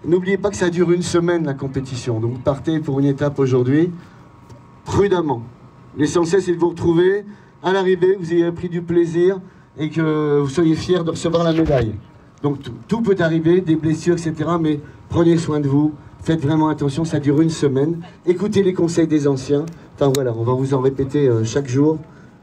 N'oubliez pas que ça dure une semaine la compétition, donc partez pour une étape aujourd'hui, prudemment. L'essentiel c'est de vous retrouver à l'arrivée, vous ayez pris du plaisir et que vous soyez fiers de recevoir la médaille. Donc tout peut arriver, des blessures, etc. Mais prenez soin de vous, faites vraiment attention, ça dure une semaine. Écoutez les conseils des anciens. Enfin voilà, on va vous en répéter chaque jour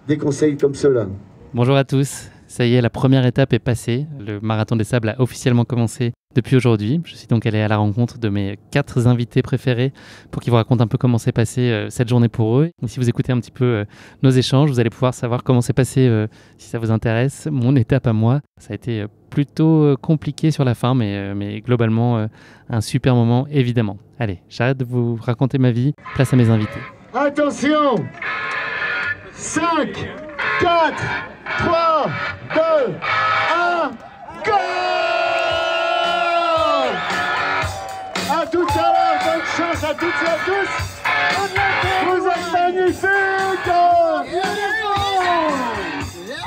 des conseils comme ceux-là. Bonjour à tous, ça y est, la première étape est passée. Le Marathon des Sables a officiellement commencé depuis aujourd'hui. Je suis donc allé à la rencontre de mes 4 invités préférés pour qu'ils vous racontent un peu comment s'est passée cette journée pour eux. Et si vous écoutez un petit peu nos échanges, vous allez pouvoir savoir comment s'est passé, si ça vous intéresse, mon étape à moi. Ça a été plutôt compliqué sur la fin, mais globalement un super moment évidemment. Allez, j'arrête de vous raconter ma vie, place à mes invités. Attention, 5, 4, 3, 2, 1, go! À tout à l'heure, bonne chance à toutes et à tous! Vous êtes magnifiques!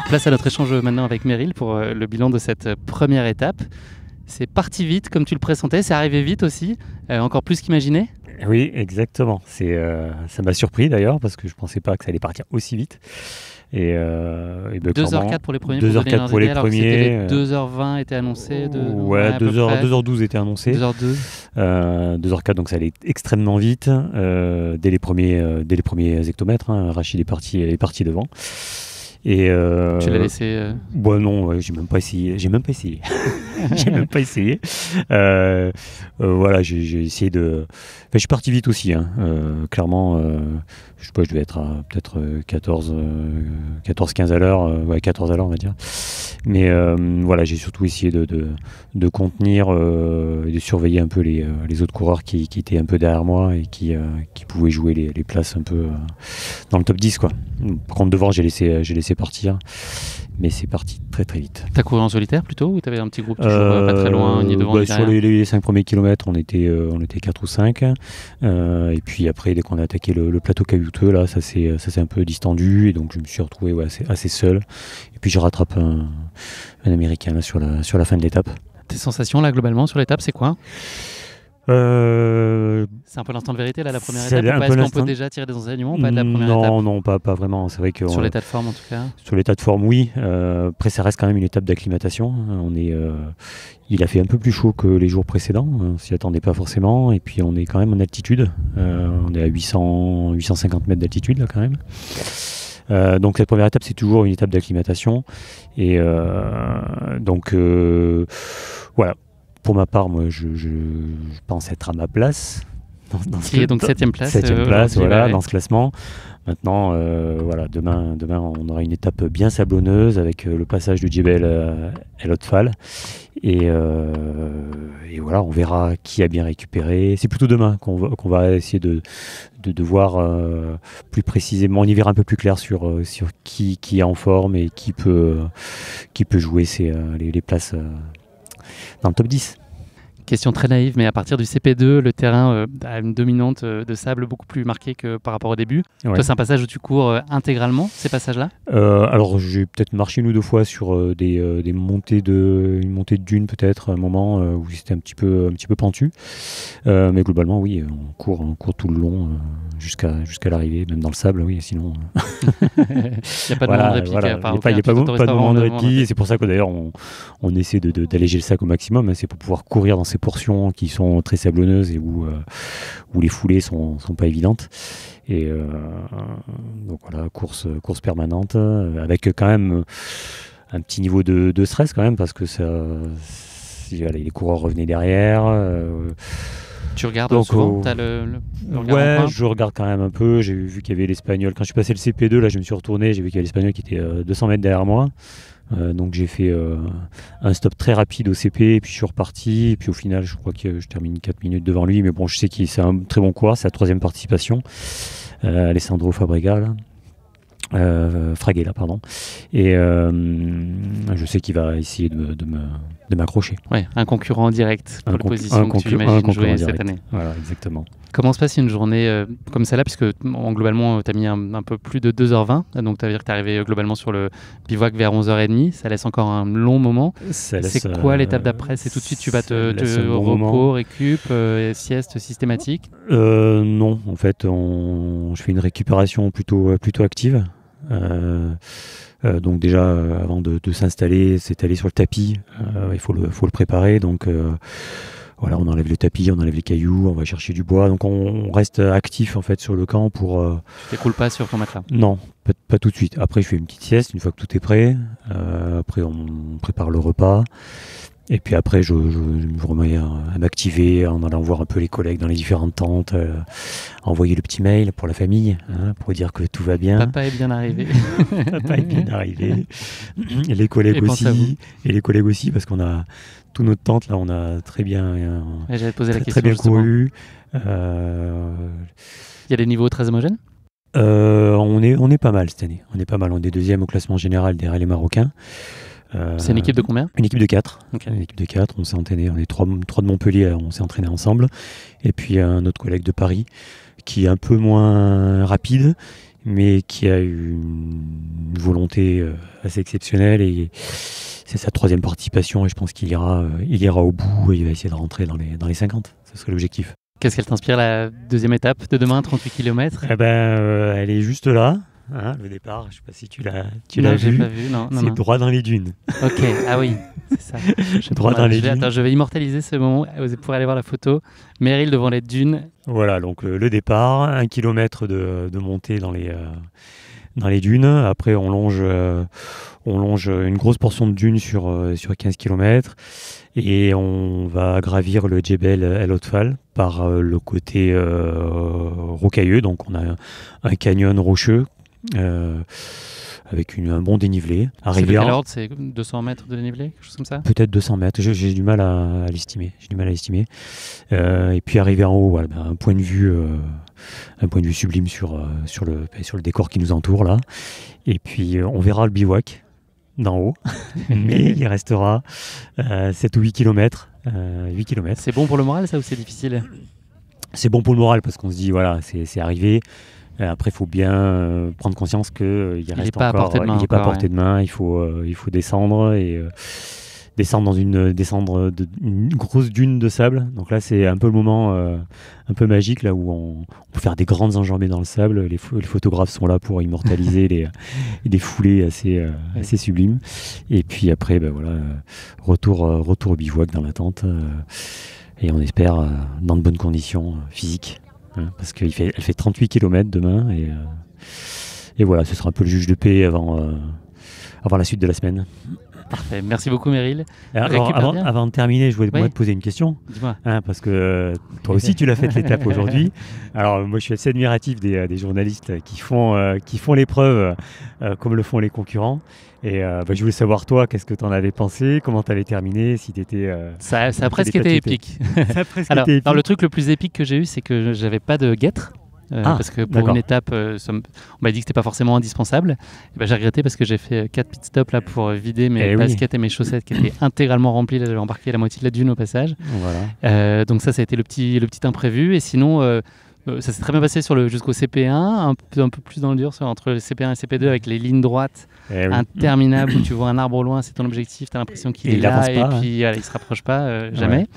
Place à notre échange maintenant avec Meryl pour le bilan de cette première étape. C'est parti vite comme tu le pressentais, c'est arrivé vite aussi, encore plus qu'imaginé. Oui, exactement. Ça m'a surpris d'ailleurs parce que je ne pensais pas que ça allait partir aussi vite. Et 2h04 pour les premiers. 2h04 pour les premiers. 2h20 était annoncé. Ouais, 2h12 était annoncé. 2h02. 2h04, donc ça allait extrêmement vite dès les premiers hectomètres. Hein. Rachid est parti devant. Et tu l'as laissé Bon, non, ouais, j'ai même pas essayé. J'ai même pas essayé. Voilà, j'ai essayé de. Enfin, je suis parti vite aussi. Hein. Clairement, je sais pas, je devais être à peut-être 14-15 à l'heure. Ouais, 14 à l'heure, on va dire. Mais voilà, j'ai surtout essayé de contenir et de surveiller un peu les autres coureurs qui étaient un peu derrière moi et qui pouvaient jouer les places un peu dans le top 10, quoi. Par contre, devant, j'ai laissé partir. Mais c'est parti très très vite. T'as couru en solitaire plutôt ou t'avais un petit groupe toujours pas très loin, ni devant, ni sur les 5 premiers kilomètres, on était 4 ou 5. Et puis après, dès qu'on a attaqué le plateau caillouteux, là, ça s'est un peu distendu. Et donc je me suis retrouvé assez seul. Et puis je rattrape un Américain là, sur la fin de l'étape. Tes sensations là globalement sur l'étape, c'est quoi ? C'est un peu l'instant de vérité là, la première étape. Est-ce qu'on peut déjà tirer des enseignements ou pas de la première étape ? Non, pas vraiment. C'est vrai que sur l'état de forme en tout cas. Sur l'état de forme, oui. Après, ça reste quand même une étape d'acclimatation. Il a fait un peu plus chaud que les jours précédents. On s'y attendait pas forcément. Et puis, on est quand même en altitude. On est à 850 mètres d'altitude là quand même. Donc cette première étape, c'est toujours une étape d'acclimatation. Et donc voilà. Pour ma part, moi, je pense être à ma place. Donc 7e place. 7e place, voilà, dans ce classement. Maintenant, voilà, demain, on aura une étape bien sablonneuse avec le passage de Djebel El Otfal. Et voilà, on verra qui a bien récupéré. C'est plutôt demain qu'on va essayer de voir plus précisément. On y verra un peu plus clair sur qui est en forme et qui peut jouer les places dans le top 10. Question très naïve, mais à partir du CP2, le terrain a une dominante de sable beaucoup plus marquée que par rapport au début. Ouais. Toi, c'est un passage où tu cours intégralement, ces passages-là ? Alors, j'ai peut-être marché une ou deux fois sur une montée de dune, peut-être, à un moment où c'était un petit peu pentu. Mais globalement, oui, on court tout le long jusqu'à l'arrivée, même dans le sable, oui, sinon... Il n'y a pas de moment de répit. Voilà. Il n'y a pas de moment de répit. C'est pour ça que d'ailleurs, on essaie d'alléger le sac au maximum. Hein, c'est pour pouvoir courir dans ces portions qui sont très sablonneuses et où les foulées sont pas évidentes. Et donc voilà, course permanente avec quand même un petit niveau de stress quand même parce que les coureurs revenaient derrière. Tu regardes souvent t'as le Ouais, je regarde quand même un peu. J'ai vu qu'il y avait l'Espagnol. Quand je suis passé le CP2, là, je me suis retourné. J'ai vu qu'il y avait l'Espagnol qui était 200 mètres derrière moi. Donc j'ai fait un stop très rapide au CP et puis je suis reparti. Et puis au final, je crois que je termine 4 minutes devant lui. Mais bon, je sais qu'il c'est un très bon coureur. C'est la 3e participation. Alessandro Fraguela, pardon. Et je sais qu'il va essayer de m'accrocher. Ouais, un concurrent direct pour la position que tu imagines jouer cette année. Voilà, exactement. Comment se passe une journée comme celle-là, puisque globalement, tu as mis un peu plus de 2h20, donc ça veut dire que tu es arrivé globalement sur le bivouac vers 11h30, ça laisse encore un long moment. C'est quoi l'étape d'après? C'est tout de suite, tu vas te repos, récup, sieste systématique? Non, en fait, je fais une récupération plutôt active. Donc déjà, avant de s'installer, s'étaler sur le tapis, il faut le préparer. Donc voilà, on enlève le tapis, on enlève les cailloux, on va chercher du bois. Donc on reste actif en fait sur le camp pour. Tu t'écroules pas sur ton matelas? Non, pas tout de suite. Après, je fais une petite sieste une fois que tout est prêt. Après, on prépare le repas. Et puis après, je me remets à m'activer en allant voir un peu les collègues dans les différentes tentes, envoyer le petit mail pour la famille, pour dire que tout va bien. Papa est bien arrivé. Papa est bien arrivé. Et les collègues aussi. Et les collègues aussi, parce qu'on a toute notre tente, là, on a très bien, j'allais te poser la question, très bien couru. Il y a des niveaux très homogènes? On est pas mal cette année. On est pas mal. On est deuxième au classement général derrière les Marocains. C'est une équipe de combien? Une équipe de 4. Okay. Une équipe de 4, on s'est entraîné, on est 3 de Montpellier, on s'est entraîné ensemble. Et puis un autre collègue de Paris qui est un peu moins rapide, mais qui a une volonté assez exceptionnelle. Et c'est sa 3e participation et je pense qu'il ira au bout et il va essayer de rentrer dans les 50. Ce serait l'objectif. Qu'est-ce qu'elle t'inspire, la deuxième étape de demain, 38 km? Elle est juste là. Le départ, je ne sais pas si tu l'as vu. Pas vu. Non, c'est droit dans les dunes. Ok, ah oui, c'est ça. Droit dans les dunes. Attends, je vais immortaliser ce moment. Vous pourrez aller voir la photo. Meryl devant les dunes. Voilà, donc le départ, 1 kilomètre de montée dans les dunes. Après, on longe une grosse portion de dunes sur 15 km. Et on va gravir le Djebel El Otfal par le côté rocailleux. Donc on a un canyon rocheux. Avec un bon dénivelé. C'est de quel ordre? C'est 200 mètres de dénivelé, quelque chose comme ça? Peut-être 200 mètres, j'ai du mal à l'estimer. Et puis arriver en haut, voilà, un point de vue sublime sur le décor qui nous entoure là. Et puis on verra le bivouac d'en haut, mais il restera 7 ou 8 km. 8 km. C'est bon pour le moral, ça, ou c'est difficile? C'est bon pour le moral parce qu'on se dit, voilà, c'est arrivé. Après, il faut bien prendre conscience qu'il reste pas encore, il n'est pas à portée de main. Il faut descendre et descendre une grosse dune de sable. Donc là, c'est un peu le moment un peu magique là où on peut faire des grandes enjambées dans le sable. Les photographes sont là pour immortaliser des foulées assez sublimes. Et puis après, retour au bivouac dans la tente et on espère dans de bonnes conditions physiques. Parce qu'elle fait 38 km demain et voilà, ce sera un peu le juge de paix avant la suite de la semaine. Parfait, merci beaucoup Meryl. Avant de terminer, je voulais te poser une question. Dis-moi. Parce que toi aussi tu l'as fait l'étape aujourd'hui. Alors moi je suis assez admiratif des journalistes qui font l'épreuve comme le font les concurrents. Et je voulais savoir toi, qu'est-ce que tu en avais pensé, comment tu avais terminé, si tu étais... Ça a presque été épique. Alors, le truc le plus épique que j'ai eu, c'est que j'avais pas de guêtre. Parce que pour une étape, on m'a dit que c'était pas forcément indispensable. Et j'ai regretté parce que j'ai fait 4 pit stops là pour vider mes baskets et mes chaussettes qui étaient intégralement remplies. Là, j'avais embarqué la moitié de la dune au passage. Voilà. Donc ça a été le petit imprévu. Et sinon, ça s'est très bien passé jusqu'au CP1, un peu plus dans le dur entre le CP1 et le CP2 avec les lignes droites interminables où tu vois un arbre au loin, c'est ton objectif, tu as l'impression qu'il est là et puis il se rapproche pas jamais. Ouais.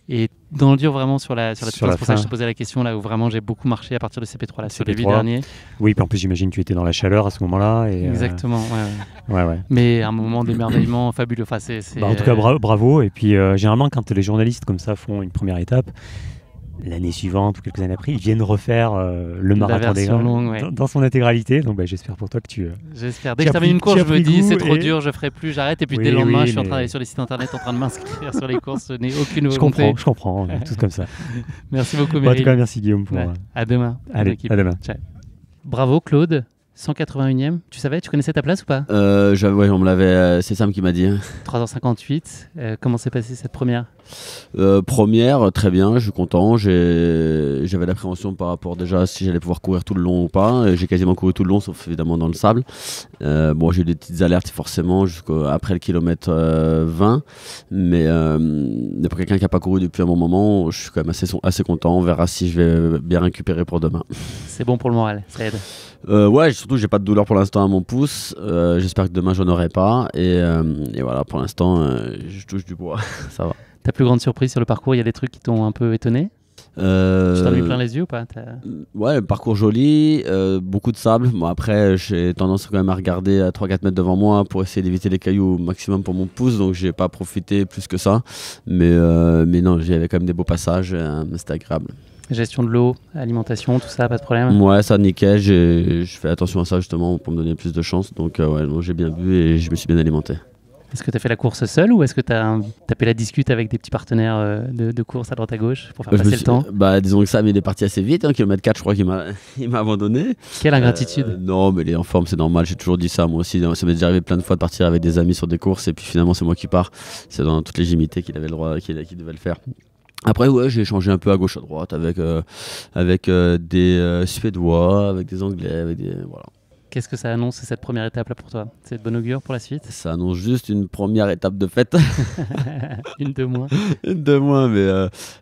Et dans le dur vraiment sur la c'est pour ça que je te posais la question là où vraiment j'ai beaucoup marché à partir de CP3 là, sur les 8 derniers. Oui, puis en plus j'imagine que tu étais dans la chaleur à ce moment-là. Exactement, ouais. Mais un moment d'émerveillement fabuleux. Enfin, en tout cas, bravo. Et puis généralement quand les journalistes comme ça font une première étape, l'année suivante ou quelques années après, ils viennent refaire le marathon des Grands dans son intégralité. Donc j'espère pour toi que tu... J'espère. Dès que je termine une course, je me dis c'est trop dur, je ferai plus, j'arrête. Et puis dès le lendemain, je suis en train d'aller sur les sites internet en train de m'inscrire sur les courses. Je n'ai aucune volonté. Je comprends, tout comme ça. Merci beaucoup, Meryl. En tout cas, merci Guillaume. À demain. Allez, à demain. Ciao. Bravo Claude. 181e, tu connaissais ta place ou pas? On me l'avait, c'est Sam qui m'a dit. 3h58, comment s'est passée cette première? Première, très bien, je suis content. J'avais l'appréhension par rapport déjà si j'allais pouvoir courir tout le long ou pas. J'ai quasiment couru tout le long, sauf évidemment dans le sable. Bon, j'ai eu des petites alertes forcément jusqu'après le kilomètre 20. Mais pour quelqu'un qui n'a pas couru depuis un bon moment, je suis quand même assez content. On verra si je vais bien récupérer pour demain. C'est bon pour le moral, ça aide. Ouais, surtout j'ai pas de douleur pour l'instant à mon pouce. J'espère que demain j'en aurai pas. Et voilà, pour l'instant, je touche du bois. Ça va. Ta plus grande surprise sur le parcours, il y a des trucs qui t'ont un peu étonné? Tu t'en as mis plein les yeux ou pas? Ouais, parcours joli, beaucoup de sable. Bon, après, j'ai tendance quand même à regarder à 3-4 mètres devant moi pour essayer d'éviter les cailloux au maximum pour mon pouce, donc j'ai pas profité plus que ça. Mais non, j'avais quand même des beaux passages, c'était agréable. Gestion de l'eau, alimentation, tout ça, pas de problème? Ouais, ça nickel, je fais attention à ça justement pour me donner plus de chance. Donc ouais, non, j'ai bien bu et je me suis bien alimenté. Est-ce que tu as fait la course seul ou est-ce que tu as tapé la discute avec des petits partenaires de course à droite à gauche pour faire passer le temps? Disons que ça, mais il est parti assez vite, kilomètre 4 je crois qu'il m'a abandonné. Quelle ingratitude. Non, mais il est en forme, c'est normal, j'ai toujours dit ça moi aussi. Ça m'est déjà arrivé plein de fois de partir avec des amis sur des courses et puis finalement c'est moi qui pars. C'est dans toute légitimité qu'il avait le droit, qu'il devait le faire. Après, ouais, j'ai échangé un peu à gauche à droite avec des Suédois, avec des Anglais, voilà. Qu'est-ce que ça annonce cette première étape là pour toi? C'est de bon augure pour la suite? Ça annonce juste une première étape de fête. Une de moins. Une de moins, mais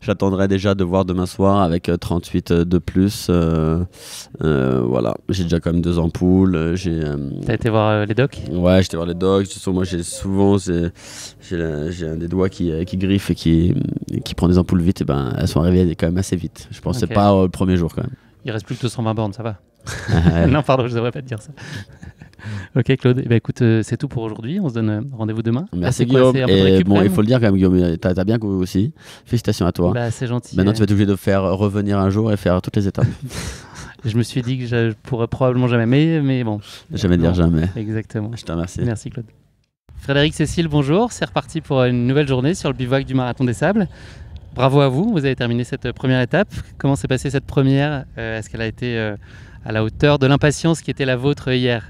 j'attendrai déjà de voir demain soir avec 38 de plus. Voilà, j'ai déjà quand même 2 ampoules. T'as été voir les docs? Ouais, j'étais voir les docs. Moi, j'ai un des doigts qui griffe et qui prend des ampoules vite. Et ben, elles sont arrivées quand même assez vite. Je pensais pas le premier jour quand même. Il reste plus que 220 bornes, ça va. Non, pardon, je devrais pas te dire ça. Ok, Claude, écoute, c'est tout pour aujourd'hui. On se donne rendez-vous demain. Merci Guillaume. Et bon, il faut le dire quand même, Guillaume, t'as bien couru aussi. Félicitations à toi. C'est gentil. Maintenant, tu vas être obligé de faire revenir un jour et faire toutes les étapes. Je me suis dit que je pourrais probablement jamais, mais bon. Jamais dire jamais. Exactement. Je te remercie. Merci Claude. Frédéric, Cécile, bonjour. C'est reparti pour une nouvelle journée sur le bivouac du Marathon des Sables. Bravo à vous, vous avez terminé cette première étape. Comment s'est passée cette première? Est-ce qu'elle a été à la hauteur de l'impatience qui était la vôtre hier?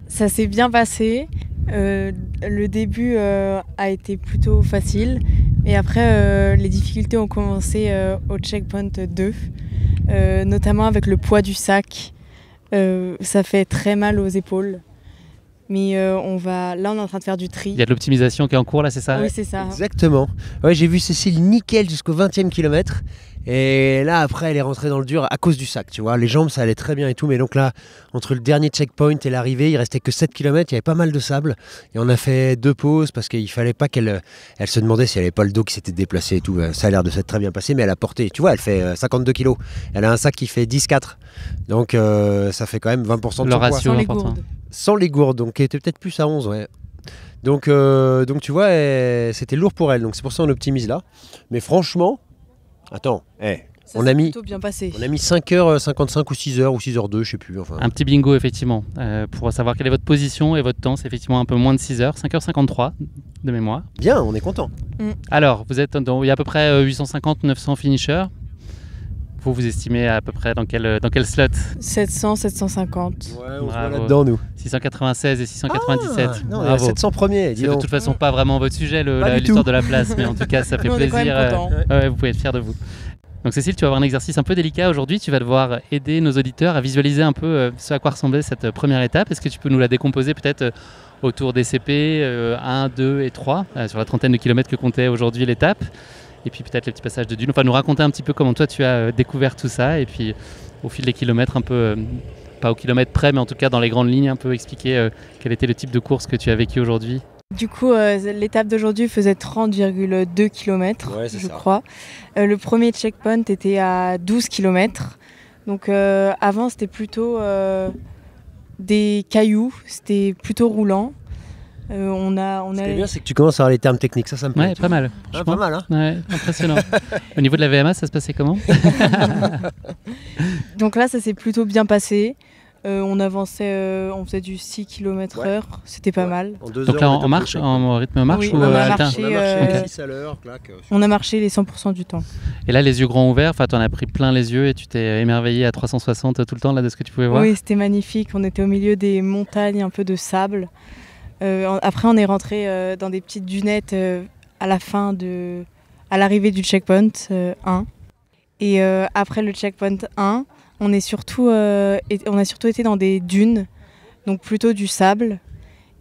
Ça s'est bien passé. Le début a été plutôt facile. Et après, les difficultés ont commencé au checkpoint 2, notamment avec le poids du sac. Ça fait très mal aux épaules. Mais là, on est en train de faire du tri. Il y a de l'optimisation qui est en cours là, c'est ça? Oui, c'est ça. Exactement. Ouais, j'ai vu Cécile nickel jusqu'au 20e kilomètre. Et là, après, elle est rentrée dans le dur à cause du sac, tu vois. Les jambes, ça allait très bien et tout. Mais donc là, entre le dernier checkpoint et l'arrivée, il restait que 7 km. Il y avait pas mal de sable. Et on a fait 2 pauses parce qu'il fallait pas qu'elle... Elle se demandait si elle avait pas le dos qui s'était déplacé et tout. Ça a l'air de s'être très bien passé, mais elle a porté... Tu vois, elle fait 52 kilos. Elle a un sac qui fait 10,4. Donc, ça fait quand même 20% de son le poids. ratio Sans les important. gourdes. Sans les gourdes, donc elle était peut-être plus à 11, ouais. Donc tu vois, c'était lourd pour elle. Donc c'est pour ça qu'on optimise là. Mais franchement, attends, Ça s'est plutôt bien passé. On a mis 5h55 ou 6h ou 6h02, je sais plus. Enfin. Un petit bingo effectivement, pour savoir quelle est votre position et votre temps. C'est effectivement un peu moins de 6h, 5h53 de mémoire. Bien, on est content. Alors, il y a à peu près 850-900 finishers. Vous estimez à peu près dans quel slot? 700, 750. Ouais, on se Bravo. met là-dedans, nous. 696 et 697. Non, il y a 700 premiers, dis C'est de donc. toute façon pas vraiment votre sujet, Pas du l'histoire tout. de la place, mais en tout cas, ça fait Nous, on est quand plaisir. même contents. Ouais, vous pouvez être fiers de vous. Donc Cécile, tu vas avoir un exercice un peu délicat aujourd'hui. Tu vas devoir aider nos auditeurs à visualiser un peu ce à quoi ressemblait cette première étape. Est-ce que tu peux nous la décomposer peut-être autour des CP 1, 2 et 3, sur la trentaine de kilomètres que comptait aujourd'hui l'étape? Et puis peut-être les petits passages de dunes. Enfin, nous raconter un petit peu comment toi tu as découvert tout ça. Et puis au fil des kilomètres, un peu, pas au kilomètre près, mais en tout cas dans les grandes lignes, un peu expliquer quel était le type de course que tu as vécu aujourd'hui. Du coup, l'étape d'aujourd'hui faisait 30,2 km, Ouais, c'est je ça. crois. Le premier checkpoint était à 12 km. Donc avant, c'était plutôt des cailloux, c'était plutôt roulant. Ce qui est a... bien, c'est que tu commences à avoir les termes techniques, ça me plaît. Ouais, pas mal. Ah, pas mal, hein. Ouais, impressionnant. Au niveau de la VMA, ça se passait comment? Donc là, ça s'est plutôt bien passé. On avançait, on faisait du 6 km/h, c'était pas mal. En 2 Donc heures, là, on en était marche, au top. en rythme marche Oui, ou on a altin? marché. On a marché Ok. 6 à l'heure, clac. On a marché les 100% du temps. Et là, les yeux grands ouverts, tu en as pris plein les yeux et tu t'es émerveillé à 360 tout le temps là, de ce que tu pouvais voir? Oui, c'était magnifique. On était au milieu des montagnes, un peu de sable. Après, on est rentré dans des petites dunettes à la fin à l'arrivée du checkpoint 1. Et après le checkpoint 1, on a surtout été dans des dunes, donc plutôt du sable.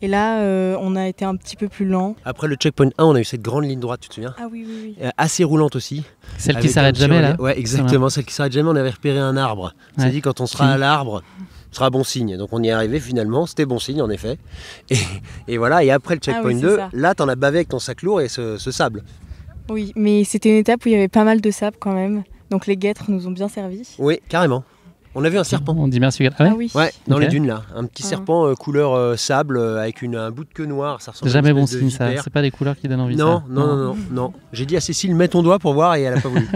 Et là, on a été un petit peu plus lent. Après le checkpoint 1, on a eu cette grande ligne droite, tu te souviens ? Ah oui. Assez roulante aussi. Celle qui s'arrête jamais, là ? Ouais, exactement, celle qui s'arrête jamais. On avait repéré un arbre. On s'est dit, quand on sera à l'arbre, ce sera bon signe. Donc on y est arrivé finalement, c'était bon signe en effet. Et voilà, et après le checkpoint 2, là, t'en as bavé avec ton sac lourd et ce sable. Oui, mais c'était une étape où il y avait pas mal de sable quand même. Donc les guêtres nous ont bien servi. Oui, carrément. On a vu un serpent. On dit merci. Ah oui. Ouais, dans les dunes là. Un petit serpent couleur sable avec un bout de queue noire. Ça ressemble jamais bon signe ça. C'est pas des couleurs qui donnent envie. Non. J'ai dit à Cécile, mets ton doigt pour voir et elle a pas voulu.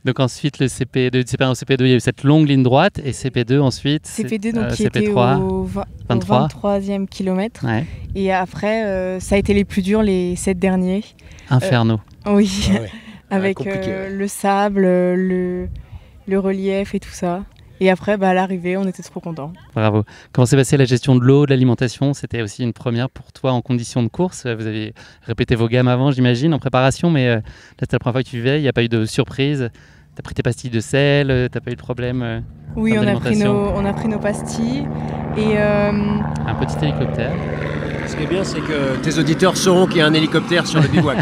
Donc ensuite, le CP2, CP1 au CP2, il y a eu cette longue ligne droite et CP2 ensuite. CP2 donc qui CP3, était au 23e kilomètre. Ouais. Et après, ça a été les plus durs, les 7 derniers. Inferno. Oui, avec le sable, le relief et tout ça. Et après, à l'arrivée, on était trop contents. Bravo. Comment s'est passée la gestion de l'eau, de l'alimentation ? C'était aussi une première pour toi en conditions de course. Vous avez répété vos gammes avant, j'imagine, en préparation, mais là, c'était la première fois que tu vivais. Il n'y a pas eu de surprise. Tu as pris tes pastilles de sel, tu n'as pas eu de problème Oui, on a pris nos pastilles. Et un petit hélicoptère. Ce qui est bien, c'est que tes auditeurs sauront qu'il y a un hélicoptère sur le bivouac.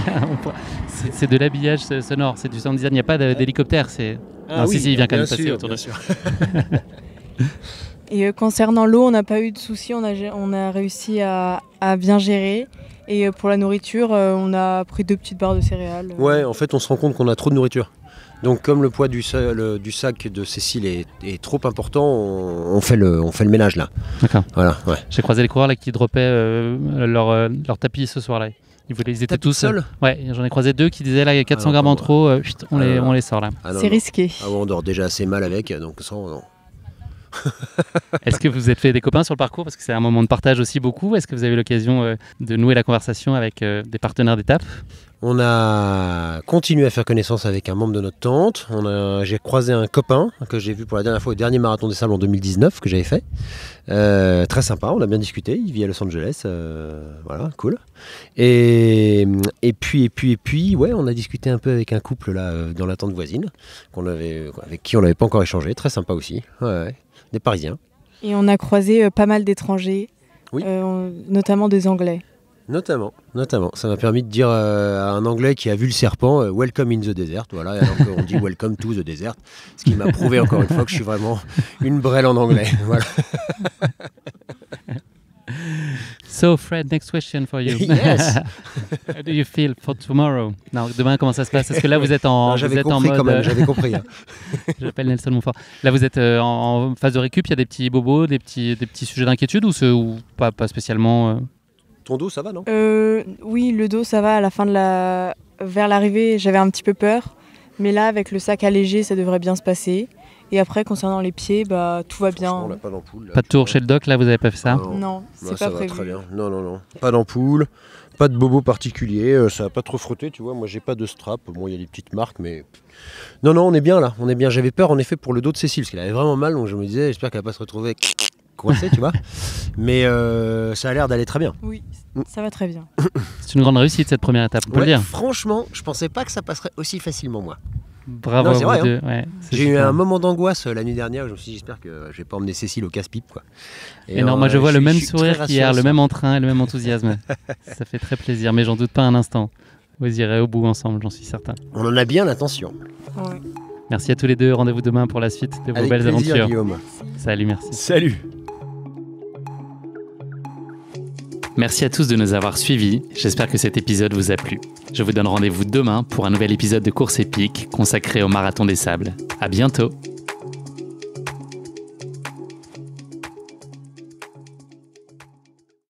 C'est de l'habillage sonore, c'est du sound design. Il n'y a pas d'hélicoptère. Il vient quand même passer autour de sûr. Et concernant l'eau, on n'a pas eu de soucis. On a réussi à bien gérer. Et pour la nourriture, on a pris 2 petites barres de céréales. Ouais, en fait, on se rend compte qu'on a trop de nourriture. Donc, comme le poids du sac de Cécile est trop important, on fait le ménage là. D'accord. Voilà, ouais. J'ai croisé les coureurs là, qui droppaient leur tapis ce soir-là. Ils étaient tous seuls. Ouais, j'en ai croisé 2 qui disaient là il y a 400 grammes en trop, on les sort là. C'est risqué. On dort déjà assez mal avec, donc ça non. Est-ce que vous vous êtes fait des copains sur le parcours ? Parce que c'est un moment de partage aussi beaucoup. Est-ce que vous avez eu l'occasion de nouer la conversation avec des partenaires d'étape ? On a continué à faire connaissance avec un membre de notre tente. J'ai croisé un copain que j'ai vu pour la dernière fois au dernier marathon des sables en 2019 que j'avais fait. Très sympa, on a bien discuté. Il vit à Los Angeles. Voilà, cool. Et puis, ouais, on a discuté un peu avec un couple là dans la tente voisine avec qui on n'avait pas encore échangé. Très sympa aussi. Ouais. Des Parisiens. Et on a croisé pas mal d'étrangers, oui. Notamment des Anglais. Notamment. Ça m'a permis de dire à un Anglais qui a vu le serpent « Welcome in the desert ». Voilà, alors qu'on dit « Welcome to the desert ». Ce qui m'a prouvé encore une fois que je suis vraiment une brêle en anglais. Voilà. So Fred, next question for you. Yes. How do you feel for tomorrow? Non, demain, comment ça se passe? Parce que là, vous êtes en, j'avais compris mode. Quand même, j'avais compris. Hein. J'appelle Nelson Montfort. Là, vous êtes en phase de récup. Il y a des petits bobos, des petits sujets d'inquiétude ou pas spécialement. Ton dos, ça va, non? Oui, le dos, ça va. À la fin vers l'arrivée, j'avais un petit peu peur, mais là, avec le sac allégé, ça devrait bien se passer. Et après, concernant les pieds, tout va bien. On n'a pas d'ampoule. Là, pas de tour chez le doc, là, vous n'avez pas fait ça? Non, c'est pas prévu. Très bien. Non. Pas d'ampoule, pas de bobo particulier, ça va pas trop frotter, tu vois. Moi, j'ai pas de strap. Bon, il y a des petites marques, mais... Non, on est bien là. On est bien. J'avais peur, en effet, pour le dos de Cécile, parce qu'elle avait vraiment mal, donc je me disais, j'espère qu'elle va pas se retrouver coincée, tu vois. Mais ça a l'air d'aller très bien. Oui, ça va très bien. C'est une grande réussite, cette première étape, on peut le dire. Franchement, je pensais pas que ça passerait aussi facilement, moi. Bravo, non, c'est vrai, deux. Hein. Ouais, j'ai eu un moment d'angoisse la nuit dernière où je me suis dit j'espère que je vais pas emmener Cécile au casse-pipe quoi. Et non, moi je vois le même sourire qu'hier, le même entrain et le même enthousiasme. Ça fait très plaisir, mais j'en doute pas un instant. Vous irez au bout ensemble, j'en suis certain. On en a bien l'intention. Ouais. Merci à tous les deux, rendez-vous demain pour la suite de vos avec belles plaisir, aventures. Guillaume. Salut, merci. Salut. Merci à tous de nous avoir suivis, j'espère que cet épisode vous a plu. Je vous donne rendez-vous demain pour un nouvel épisode de Course épique consacré au Marathon des Sables. À bientôt.